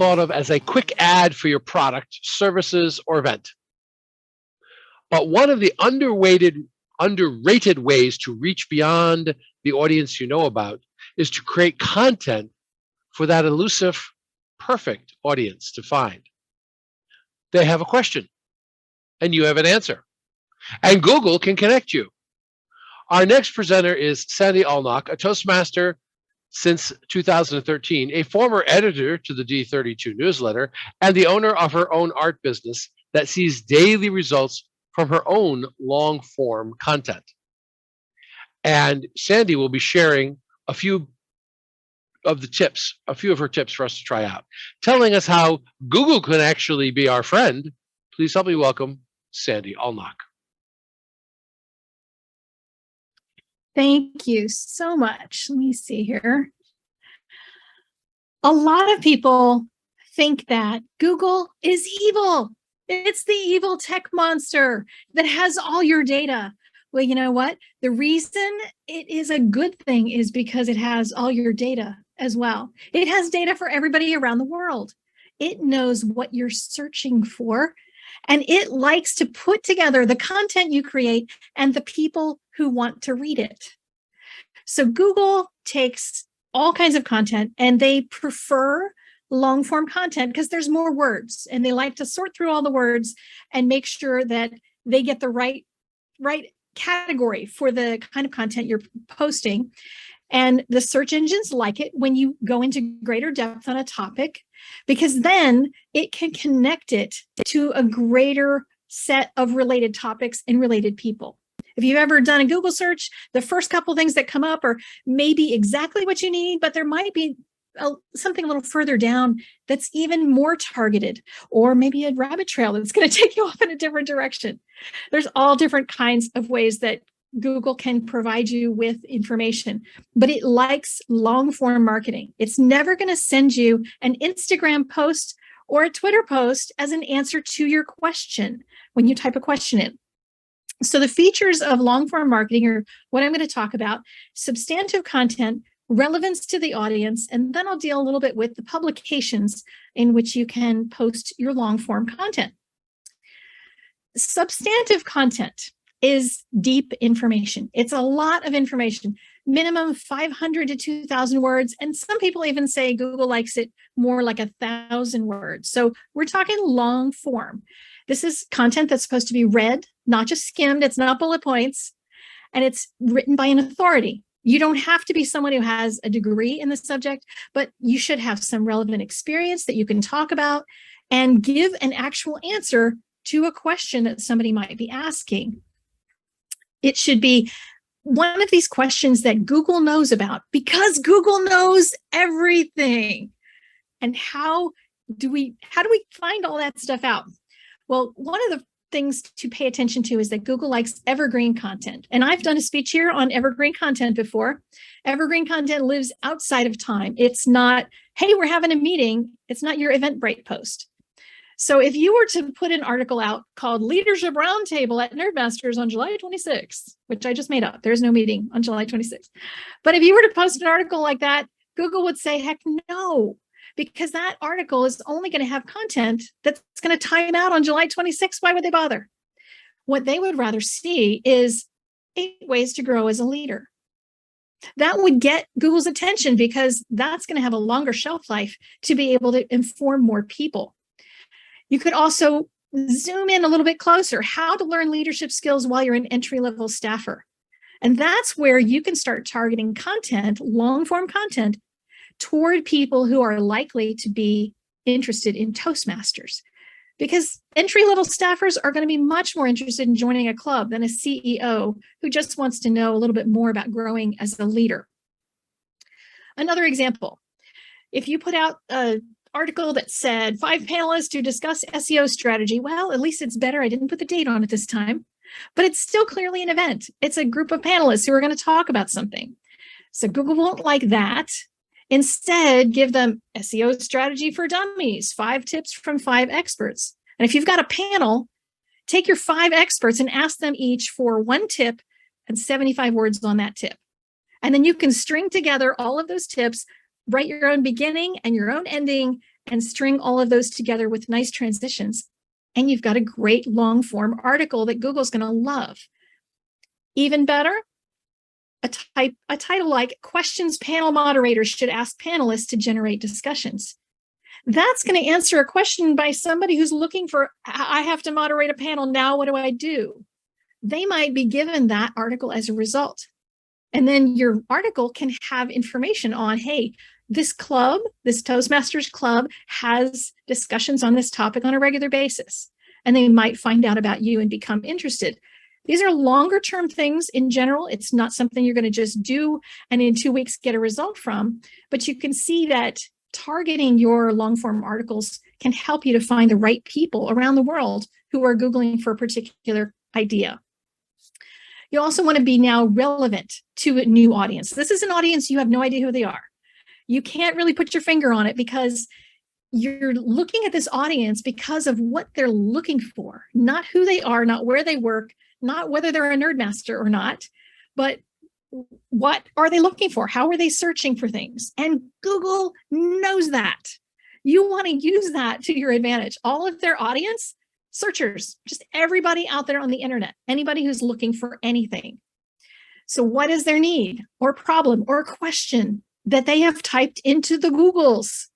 thought of as a quick ad for your product, services, or event. But one of the underrated ways to reach beyond the audience you know about is to create content for that elusive, perfect audience to find. They have a question, and you have an answer, and Google can connect you. Our next presenter is Sandy Allnock, a Toastmaster since 2013, a former editor to the D32 newsletter, and the owner of her own art business that sees daily results from her own long-form content. And Sandy will be sharing a few of her tips for us to try out, telling us how Google can actually be our friend. Please help me welcome Sandy Allnock. Thank you so much. Let me see here. A lot of people think that Google is evil. It's the evil tech monster that has all your data. Well, you know what? The reason it is a good thing is because it has all your data as well. It has data for everybody around the world. It knows what you're searching for, and it likes to put together the content you create and the people who want to read it. So Google takes all kinds of content, and they prefer long form content because there's more words, and they like to sort through all the words and make sure that they get the right category for the kind of content you're posting. And the search engines like it when you go into greater depth on a topic, because then it can connect it to a greater set of related topics and related people. If you've ever done a Google search, the first couple things that come up are maybe exactly what you need, but there might be something a little further down that's even more targeted, or maybe a rabbit trail that's going to take you off in a different direction. There's all different kinds of ways that Google can provide you with information, but it likes long form marketing. It's never going to send you an Instagram post or a Twitter post as an answer to your question when you type a question in. So the features of long form marketing are what I'm going to talk about: substantive content, relevance to the audience, and then I'll deal a little bit with the publications in which you can post your long form content. Substantive content is deep information. It's a lot of information, minimum 500 to 2,000 words. And some people even say Google likes it more like 1,000 words. So we're talking long form. This is content that's supposed to be read, not just skimmed. It's not bullet points, and it's written by an authority. You don't have to be someone who has a degree in the subject, but you should have some relevant experience that you can talk about and give an actual answer to a question that somebody might be asking. It should be one of these questions that Google knows about, because Google knows everything. And how do we find all that stuff out? Well, one of the things to pay attention to is that Google likes evergreen content. And I've done a speech here on evergreen content before. Evergreen content lives outside of time. It's not, hey, we're having a meeting. It's not your Eventbrite post. So if you were to put an article out called Leadership Roundtable at Nerdmasters on July 26th, which I just made up, there's no meeting on July 26th. But if you were to post an article like that, Google would say, heck no, because that article is only going to have content that's going to time out on July 26th. Why would they bother? What they would rather see is 8 ways to grow as a leader. That would get Google's attention because that's going to have a longer shelf life to be able to inform more people. You could also zoom in a little bit closer, how to learn leadership skills while you're an entry-level staffer. And that's where you can start targeting content, long-form content, toward people who are likely to be interested in Toastmasters. Because entry-level staffers are going to be much more interested in joining a club than a CEO who just wants to know a little bit more about growing as a leader. Another example, if you put out an article that said 5 panelists to discuss SEO strategy, well, at least it's better. I didn't put the date on it this time, but it's still clearly an event. It's a group of panelists who are going to talk about something. So Google won't like that. Instead, give them SEO strategy for dummies, 5 tips from 5 experts. And if you've got a panel, take your 5 experts and ask them each for 1 tip and 75 words on that tip. And then you can string together all of those tips, write your own beginning and your own ending, and string all of those together with nice transitions. And you've got a great long form article that Google's going to love. Even better, a title like questions panel moderators should ask panelists to generate discussions. That's going to answer a question by somebody who's looking for, I have to moderate a panel now, what do I do? They might be given that article as a result. And then your article can have information on, hey, this club, this Toastmasters club has discussions on this topic on a regular basis. And they might find out about you and become interested. These are longer term things in general. It's not something you're going to just do and in 2 weeks get a result from, but you can see that targeting your long form articles can help you to find the right people around the world who are Googling for a particular idea. You also want to be now relevant to a new audience. This is an audience you have no idea who they are. You can't really put your finger on it because you're looking at this audience because of what they're looking for, not who they are, not where they work, not whether they're a nerdmaster or not, but what are they looking for? How are they searching for things? And Google knows that. You want to use that to your advantage. All of their audience, searchers, just everybody out there on the internet, anybody who's looking for anything. So what is their need or problem or question that they have typed into the Googles?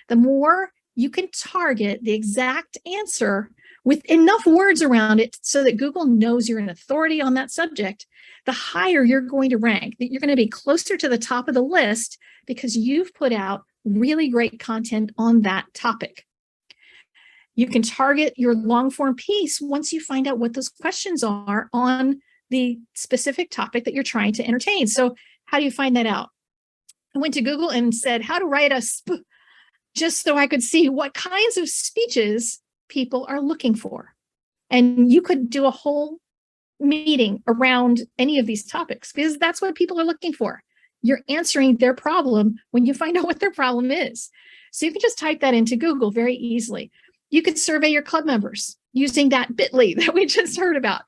The more you can target the exact answer with enough words around it so that Google knows you're an authority on that subject, the higher you're going to rank, that you're going to be closer to the top of the list because you've put out really great content on that topic. You can target your long form piece once you find out what those questions are on the specific topic that you're trying to entertain. So how do you find that out? I went to Google and said how to write just so I could see what kinds of speeches people are looking for. And you could do a whole meeting around any of these topics because that's what people are looking for. You're answering their problem when you find out what their problem is. So you can just type that into Google very easily. You could survey your club members using that bit.ly that we just heard about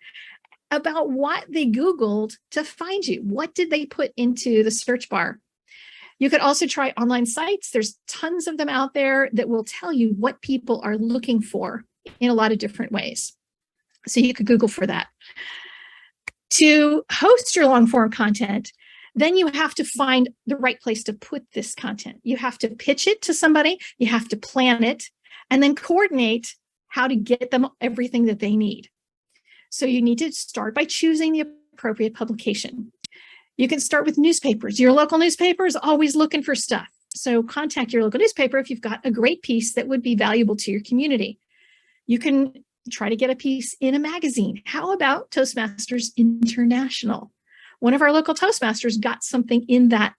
what they Googled to find you. What did they put into the search bar? You could also try online sites. There's tons of them out there that will tell you what people are looking for in a lot of different ways. So you could Google for that. To host your long form content, then you have to find the right place to put this content. You have to pitch it to somebody, you have to plan it, and then coordinate how to get them everything that they need. So you need to start by choosing the appropriate publication. You can start with newspapers. Your local newspaper is always looking for stuff. So contact your local newspaper if you've got a great piece that would be valuable to your community. You can try to get a piece in a magazine. How about Toastmasters International? One of our local Toastmasters got something in that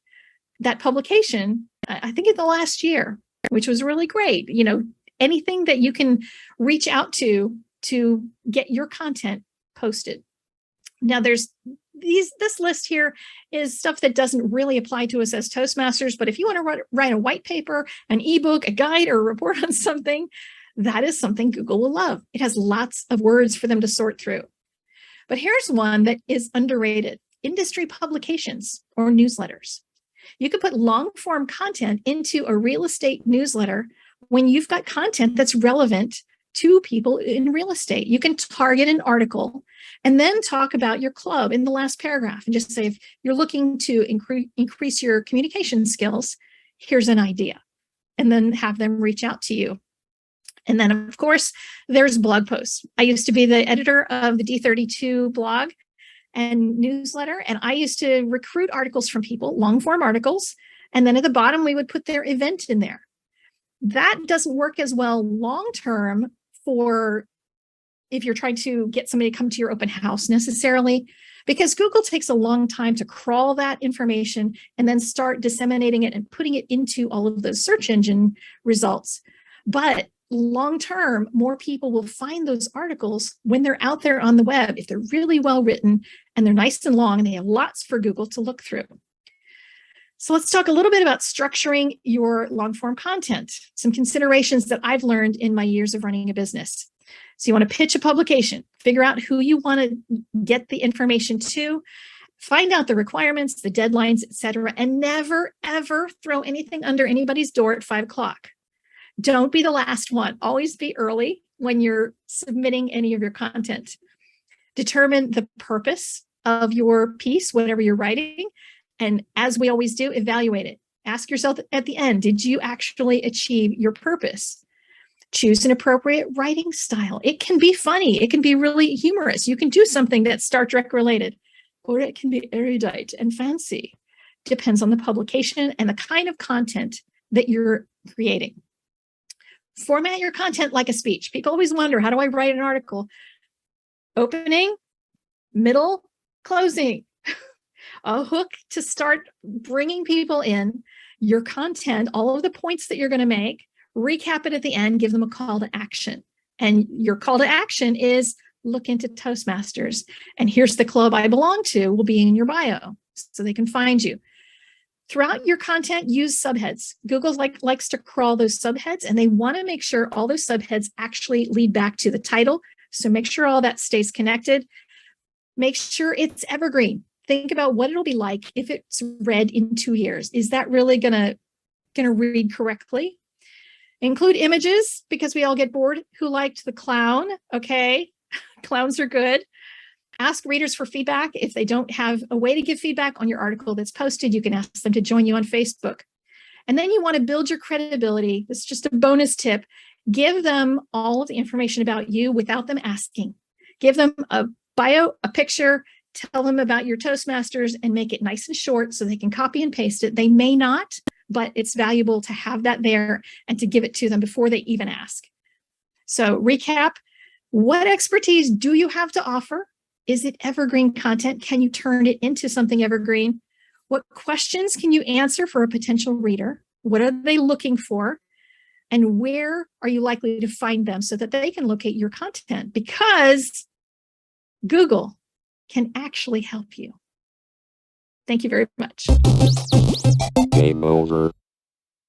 publication, I think in the last year, which was really great. You know, anything that you can reach out to get your content posted. Now there's this list here is stuff that doesn't really apply to us as Toastmasters, but if you want to write a white paper, an ebook, a guide, or a report on something, that is something Google will love. It has lots of words for them to sort through. But here's one that is underrated: industry publications or newsletters. You could put long form content into a real estate newsletter when you've got content that's relevant to people in real estate. You can target an article and then talk about your club in the last paragraph and just say, if you're looking to increase your communication skills, here's an idea, and then have them reach out to you. And then, of course, there's blog posts. I used to be the editor of the D32 blog and newsletter, and I used to recruit articles from people, long form articles, and then at the bottom, we would put their event in there. That doesn't work as well long term for if you're trying to get somebody to come to your open house necessarily, because Google takes a long time to crawl that information and then start disseminating it and putting it into all of those search engine results. But long term, more people will find those articles when they're out there on the web, if they're really well written and they're nice and long and they have lots for Google to look through. So let's talk a little bit about structuring your long form content, some considerations that I've learned in my years of running a business. So you want to pitch a publication, figure out who you want to get the information to, find out the requirements, the deadlines, etc., and never, ever throw anything under anybody's door at 5 o'clock. Don't be the last one. Always be early when you're submitting any of your content. Determine the purpose of your piece, whatever you're writing. And as we always do, evaluate it. Ask yourself at the end, did you actually achieve your purpose? Choose an appropriate writing style. It can be funny. It can be really humorous. You can do something that's Star Trek related, or it can be erudite and fancy. Depends on the publication and the kind of content that you're creating. Format your content like a speech. People always wonder, how do I write an article? Opening, middle, closing. A hook to start bringing people in, your content, all of the points that you're going to make, recap it at the end, give them a call to action. And your call to action is look into Toastmasters. And here's the club I belong to will be in your bio so they can find you. Throughout your content, use subheads. Google likes to crawl those subheads, and they want to make sure all those subheads actually lead back to the title. So make sure all that stays connected. Make sure it's evergreen. Think about what it'll be like if it's read in 2 years. Is that really gonna read correctly? Include images, because we all get bored. Who liked the clown? Okay, clowns are good. Ask readers for feedback. If they don't have a way to give feedback on your article that's posted, you can ask them to join you on Facebook. And then you want to build your credibility. This is just a bonus tip. Give them all of the information about you without them asking. Give them a bio, a picture, tell them about your Toastmasters, and make it nice and short so they can copy and paste it. They may not, but it's valuable to have that there and to give it to them before they even ask. So recap, what expertise do you have to offer? Is it evergreen content? Can you turn it into something evergreen? What questions can you answer for a potential reader? What are they looking for? And where are you likely to find them so that they can locate your content? Because Google can actually help you. Thank you very much. Game over.